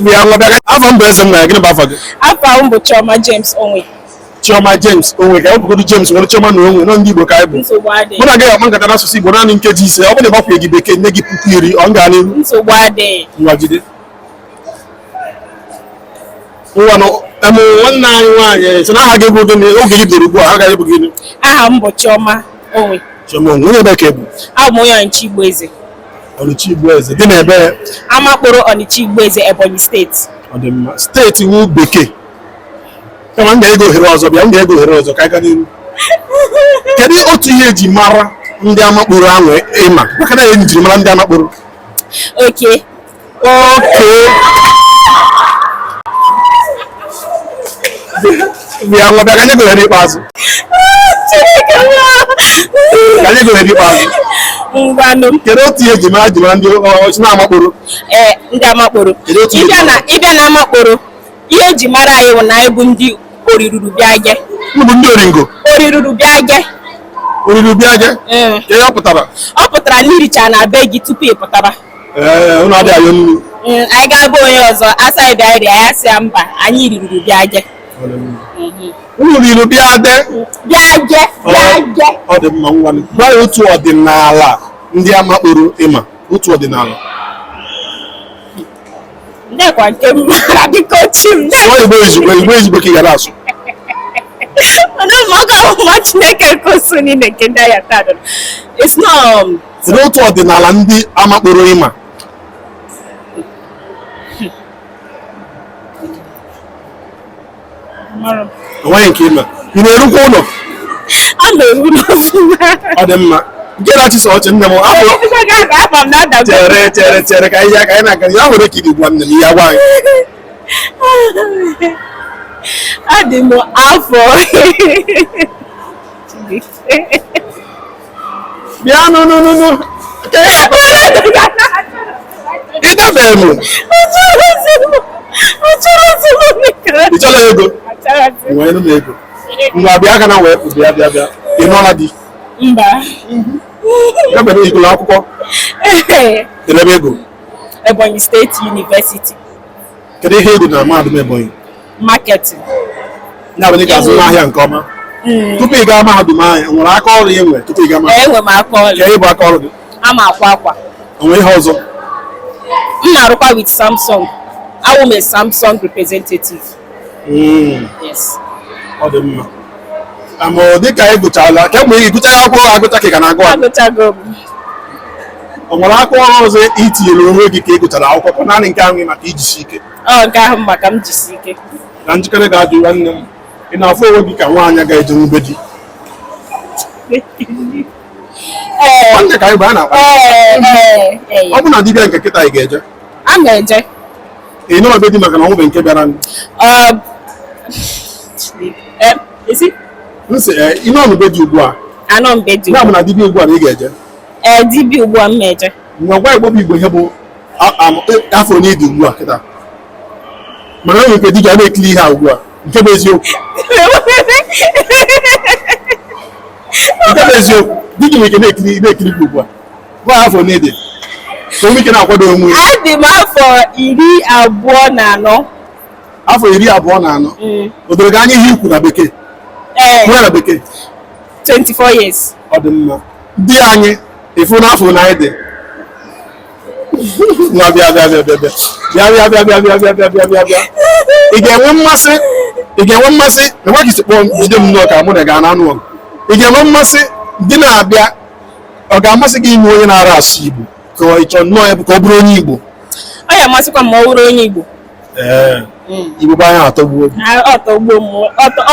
bịa nwa bịa afọ mbụ eze m na gịnị bụ afọ gị? Afọ m bụ Chioma James Onwe. Chioma James Onwe ka ọ bụgodu James nwere Chioma na Onwe nọ ndị Igbo ka anyị bụ. Nsogbu adịghị. Mụ na gị akpa nkata n'asụsụ Igbo naanị nkeji ise ọ bụrụ na ịgbakwunye gị bekee nne gị puku iri ọ ga n'ihu. Nsogbu adịghị. Ngwa jide. Nwanụ nwanne anyị nwaanyị si na aha gị bụ gịnị oge ị bidoro ugbu a agaghị bụ gịnị? Aha m bụ Chioma Onwe. Chioma Onwe onye bekee bụ? Abụ m onye Ọnịcha Igbo Eze. Ọnịcha Igbo Eze dị n'ebe? Amakporo Ọnịcha Igbo Eze Ebonyi steeti. Ọ dị mma steeti wu bekee. Kama m ga-ego ohere ọzọ bịa m ga-ego ohere ọzọ ka anyị gaa n'ihu. Kedu otu ihe eji mara ndị Amakporo ahụ ịma? Maka na ya jiri mara ndị Amakporo. Okay. Bịa nwa bịa ka anyị ego ohere ikpeazụ. Ka anyị ego ohere ikpeazụ. Ngwanụ. Kedu otu ihe eji mara ndị Amakporo? Ndị Amakporo. Ịbịa na Amakporo, ihe eji mara anyị bụ na anyị bụ ndị oriruru bịage. Bụ ndị oringo? Oriruru bịage. Oriri bịage? Ihe ọ pụtara? Ọ pụtara na iricha na be gị tupu ị pụtaba. Unu adịghị ayọ nnu. Anyị ga-abụ onye ọzọ asa anyị bịa iri ya sị ya mba anyị riruru bịage. Unu riri bịage? Bịage. Ọ dị mma nwa gwa ya otu ọdịnala ndị Amakporo ịma otu ọdịnala. Ndekwa nke m mara biko chi m. Sụọ Igbo ezigbo ka ị gara asụ. Chineke koso niile nke ndị agha taa it's not Kedu otu ọdịnala ndị Amakporo ịma? Onweghị nke ịma. Ị na-erukwa ụlọ? A na-eru n'ọfụma. Ọ dị mma. Nke na-achịsa ọchị nne m chere ka anyị na-aga ya nwere ka iri gwa nne m ihe agwa anyị. Adị m afọ bịa nụ ịdabeghị m. Ị chọrọ ego? Nwee nụ m ego. Ngwa bịa aka na wee pụ bịa. Ị nọọla di? Mba. Ebe na ịgụrụ akwụkwọ? Kedụ ebe ego? Ebonyi State University. Kedu ihe ego na mahadum Ebonyi? Marketing. Ya bụ na ị ga-azụ n'ahịa nke ọma. Tupu ị gaa mahadum ahụ nwere aka ọrụ ị nwe tupu ị gaa mahadum? Enwe m aka ọrụ. Ka ị bụ aka ọrụ gị? Ama akwa akwa. Onwe ihe ọzọ? M na-arụkwa with Samsung. I am a Samsung representative. Yes. Ọ dị mma. Dịka ị gụchala kemgbe ị gụchaghị akwụkwọ agụcha ka ị ga na-agụ Agụchago m. O nwere aka ọrụ ọzọ ị tinyere onwe gị ka ị gụchara akwụkwọ naanị nke ahụ maka ijisi ike? Nke ahụ maka m jisi ike. Na njikere ga-ajụ nwanne m ị na-afụ onwe gị ka nwaanyị ga-eje nwube di? Nwanne ka anyị bụ a na-akpa. Ọ bụ na dibịa nke kịta ị ga-eje? A na-eje. Ị nọ ebe di maka na ọnwụbe nke bịara nsị ị nọ n'ube dị ugbu a? Anọ mbe dị. Ya bụ na dibịa ugbu a na ị ga-eje? Dibịa ugbu a m na-eje. Ngwa gwa Igbo bụ Igbo ihe bụ afọ onye dị ugbu a kịta. Mana onye nke dibịa na-ekiri ihe a ugbu a nke bụ eziokwu. Nke bụ eziokwu dibịa nwere ike na-ekiri gị ugbu a. Gwa afọ onye dị. Ka onwe ike na-akwado onwe ya. Adị m afọ 24. Afọ 24. O doro gị anya ihe ikwu na bekee? Nwere na bekee? 24 years. Ọ dị mma. Di anyị efu n'afọ na anyị dị. Nwa bịa. Ị ga-enwe mmasị na gwa gị si kpọọ jide m nnọọ ka mụ na ga na-anụ ọgụ. Ị ga-enwe mmasị dị na-abịa ọ ga-amasị gị ime onye na-ara asụ Igbo ka ị chọọ nnọọ ya bụ ka ọ bụrụ onye Igbo? Ọ ya amasịkwa ma ọ bụrụ onye Igbo. Igbo bụ anyị atọgbuo m.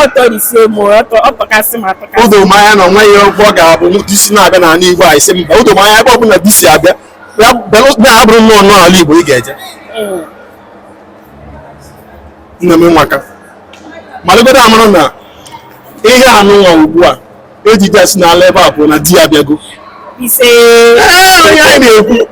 Ọtọrisie m ọtọkasị m atọkasị. Odo m anya na onweghị ọgwụ ọ ga-abụ di si na-abịa n'ala Igbo a isi mba. Odo m anya ebe ọ bụla di si abịa ya bụrụ nnọọ n'ala Igbo ị ga-eje. Nna m nwaka malụgodo amara na ihe anụ nwa ugbu a ejije si n'ala ebe a bụ na di ya bịago. Ise. Onye anyị na-ekwu